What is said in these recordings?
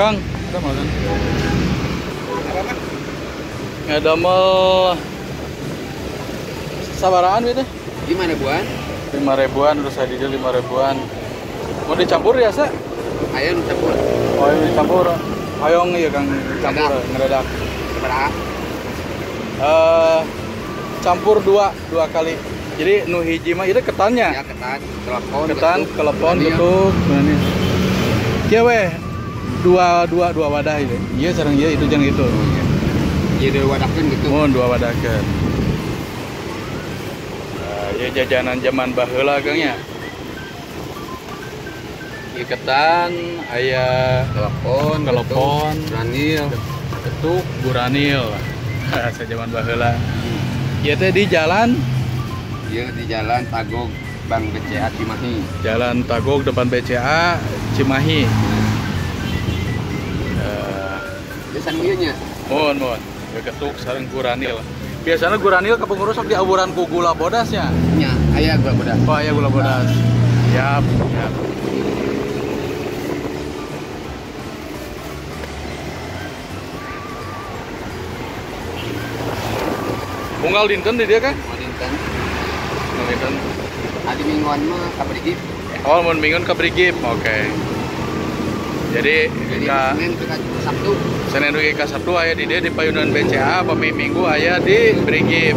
Kang. Ada mau kan? Apa mah? Ngadamel sabaraan gitu. 5 ribuan. 5 ribuan, udah saya dijual 5 ribuan. Mau dicampur ya, Sa? Ayo campur. Oh, ini dicampur. Hayong iya Kang, campur ngeredak. Seberapa? Campur dua kali. Jadi nu hiji mah itu ketannya. Ya ketan, telepon, Ketan, kelepon, getuk, berani. Kieu weh. Dua wadah itu. Iya sareng ieu itu jeung itu. Jadi wadahkeun gitu. Mun dua wadahkeun. Ya jajanan zaman baheula Kang ya. Ieu ketan, aya Telepon, ranil, getuk, buranil. Asa zaman baheula. Ieu teh di jalan Iya di jalan Tagog Bank BCA Cimahi. Jalan Tagog depan BCA Cimahi. Biasanya ieu nya. Mohon. Ya getuk sareng guranil. Biasanya guranil ke pengurus sok diaburan ku gula bodas ya. Nya, aya gula bodas. Oh iya gula bodas. Siap. Unggal dinten di dia kan? Dinten. Dinten. Adi mingguan mah kabrigip. Oh, mun mingguan ka Brigip. Oke. Jadi Senin ke Sabtu. Senin dugi ka Sabtu aya di dia di payunan BCA, pami Minggu aya di Brigip.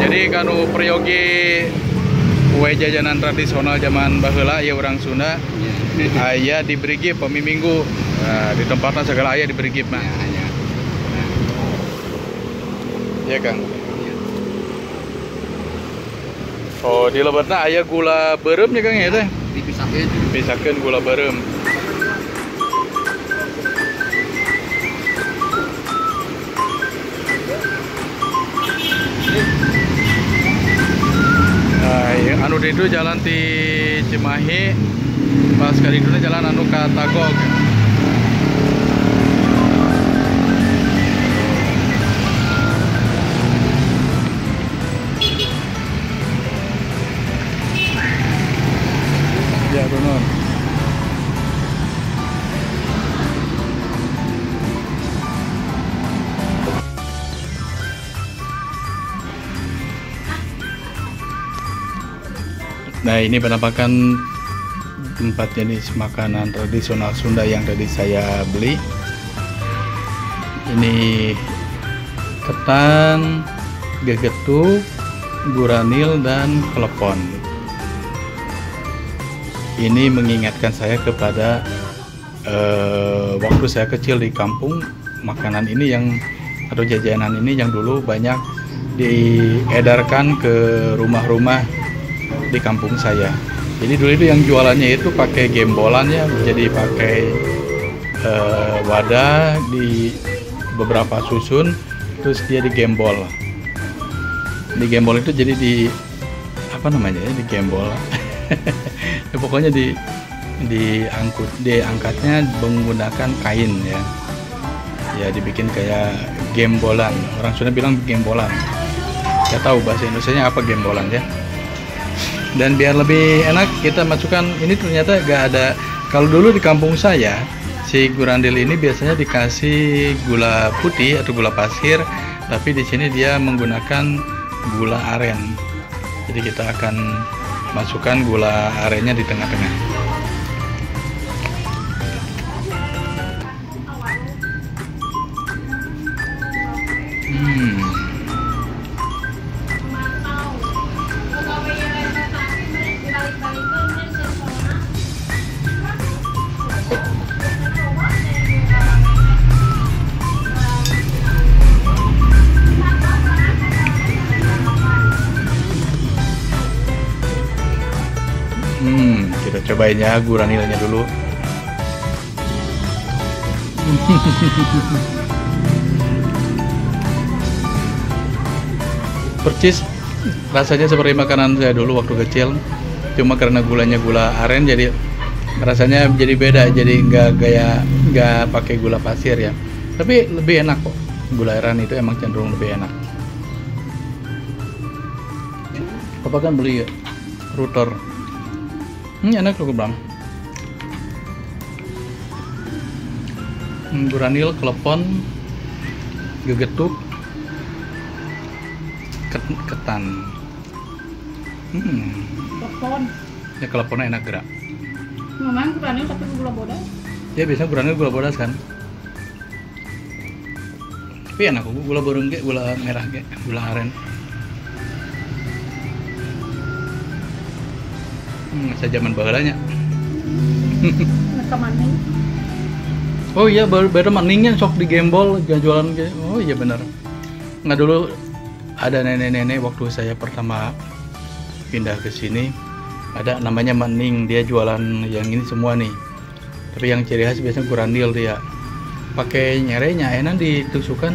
Jadi kanu peryogi kue jajanan tradisional zaman baheula ieu urang Sunda aya di Brigip pami Minggu. Nah, di tempatna segala aya di Brigip mah. Aya. Iya Kang. Oh, di lebatna aya gula beureum nya Kang ya teh. Dipisahkeun. Pisahkeun gula beureum. Nah, yang anu di itu jalan di Cimahi, pas kali itu jalan anu ke Tagog. Ya benar. Nah, ini penampakan 4 jenis makanan tradisional Sunda yang tadi saya beli. Ini ketan, gegetuk, guranil, dan klepon. Ini mengingatkan saya kepada waktu saya kecil di kampung, makanan ini atau jajanan ini yang dulu banyak diedarkan ke rumah-rumah di kampung saya. Jadi dulu itu yang jualannya itu pakai gembolan ya, jadi pakai wadah di beberapa susun, terus dia digembol. Digembol itu jadi apa namanya ya, digembol. Ya, pokoknya diangkatnya menggunakan kain ya. Ya dibikin kayak gembolan. Orang Sunda bilang gembolan. Saya tahu bahasa Indonesianya apa gembolan ya. Dan biar lebih enak kita masukkan ini, ternyata gak ada. Kalau dulu di kampung saya si gurandil ini biasanya dikasih gula putih atau gula pasir, tapi di sini dia menggunakan gula aren. Jadi kita akan masukkan gula arennya di tengah-tengah. Kita cobain ya guranilnya dulu. Percis rasanya seperti makanan saya dulu waktu kecil, cuma karena gulanya gula aren jadi rasanya jadi beda, jadi nggak pakai gula pasir ya, tapi lebih enak kok. Gula aren itu emang cenderung lebih enak. Papa kan beli router. Enak loh Bang. Guranil, klepon, gegetuk, ketan. Telepon. Ya keleponnya enak gerak. Memang kuranil tapi gula bodas. Ya biasanya guranil gula bodas kan. Tapi enak gula borong ge, gula merah ge, gula aren. Saya zaman baheulanya. Mereka maning. Oh iya, baru maningnya sok di gembol jualan ge. Oh iya benar. Nggak, dulu ada nenek-nenek waktu saya pertama pindah ke sini, ada namanya maning, dia jualan yang ini semua nih. Tapi yang ciri khas biasanya guranil dia. Pakai nyerenya, enak ditusukan.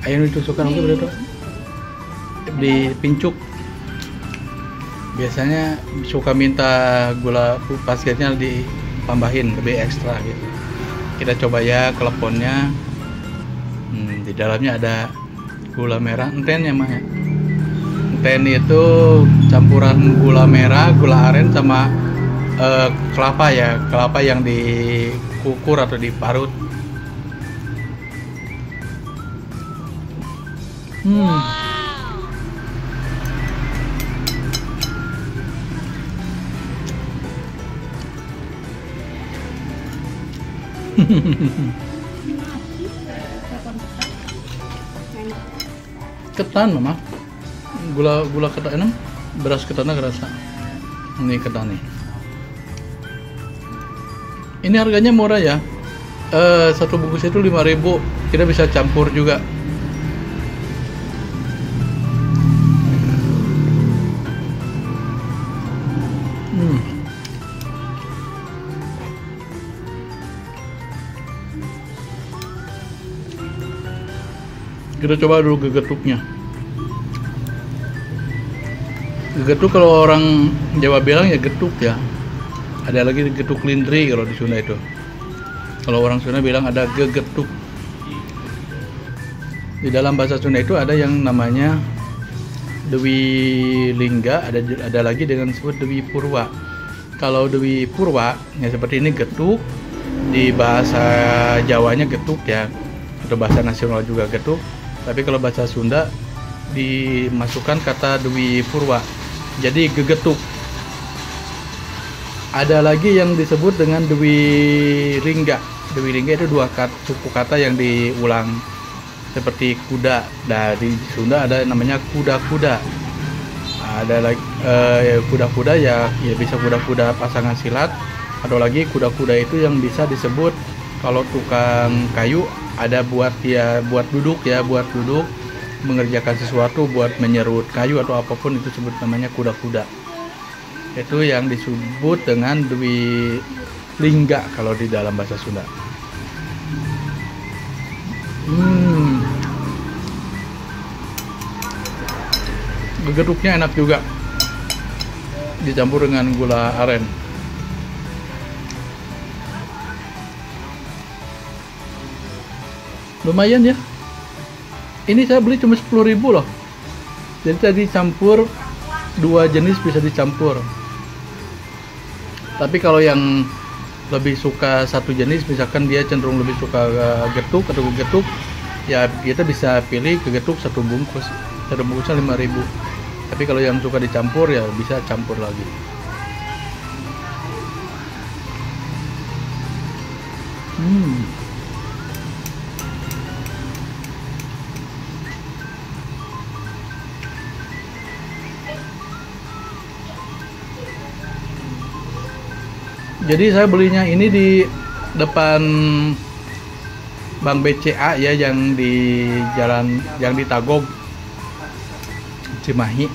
Ayo ditusukan oke berarti. Dipincuk. Biasanya suka minta gula pasirnya ditambahin lebih ekstra gitu. Kita coba ya keleponnya. Di dalamnya ada gula merah, entennya mah ya. Enten itu campuran gula merah, gula aren sama kelapa ya, kelapa yang dikukur atau diparut. Ketan mama, gula ketan, beras ketannya kerasa. Ini ketan nih. Ini harganya murah ya. Satu bungkus itu 5.000. Kita bisa campur juga. Kita coba dulu gegetuknya. Gegetuk kalau orang Jawa bilang ya getuk ya. Ada lagi getuk lindri kalau di Sunda itu. Kalau orang Sunda bilang ada gegetuk. Di dalam bahasa Sunda itu ada yang namanya Dewi Lingga, ada lagi dengan disebut Dewi Purwa. Kalau Dewi Purwa ya seperti ini getuk, di bahasa Jawanya getuk ya, atau bahasa nasional juga getuk. Tapi kalau bahasa Sunda dimasukkan kata Dewi Purwa, jadi gegetuk. Ada lagi yang disebut dengan Dewi Lingga. Dewi Lingga itu dua suku kata yang diulang seperti kuda. Dari Sunda ada namanya kuda-kuda. Ada lagi kuda-kuda ya bisa kuda-kuda pasangan silat. Atau lagi kuda-kuda itu yang bisa disebut kalau tukang kayu ada buat duduk mengerjakan sesuatu, buat menyerut kayu atau apapun itu sebut namanya kuda-kuda. Itu yang disebut dengan Dewi Lingga kalau di dalam bahasa Sunda. Gegetuknya enak juga, dicampur dengan gula aren. Lumayan ya. Ini saya beli cuma 10.000 loh. Jadi tadi campur dua jenis bisa dicampur. Tapi kalau yang lebih suka satu jenis, misalkan dia cenderung lebih suka getuk atau getuk, ya kita bisa pilih getuk satu bungkus. Satu bungkusnya 5.000. Tapi kalau yang suka dicampur ya bisa campur lagi. Jadi saya belinya ini di depan Bank BCA ya, yang di jalan yang di Tagog Cimahi.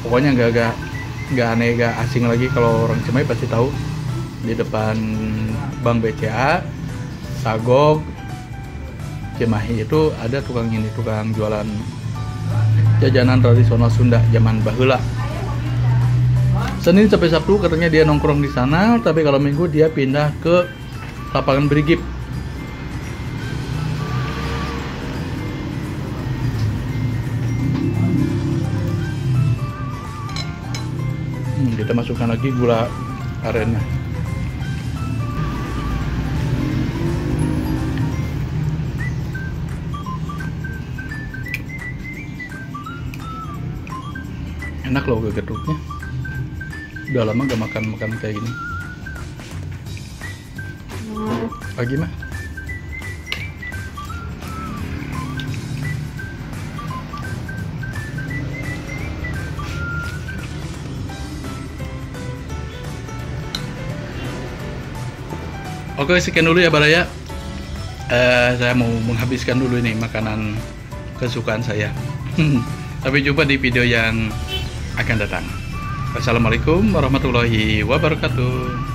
Pokoknya nggak aneh, nggak asing lagi, kalau orang Cimahi pasti tahu. Di depan Bank BCA Tagog Cimahi itu ada tukang jualan jajanan tradisional Sunda zaman baheula. Senin sampai Sabtu katanya dia nongkrong di sana, tapi kalau Minggu dia pindah ke lapangan Brigip. Kita masukkan lagi gula arennya. Enak loh gegeduknya. Udah lama gak makan kayak gini. Pagi mah. Oke, sekian dulu ya Baraya. Saya mau menghabiskan dulu ini makanan kesukaan saya. Sampai jumpa di video yang akan datang. Wassalamualaikum warahmatullahi wabarakatuh.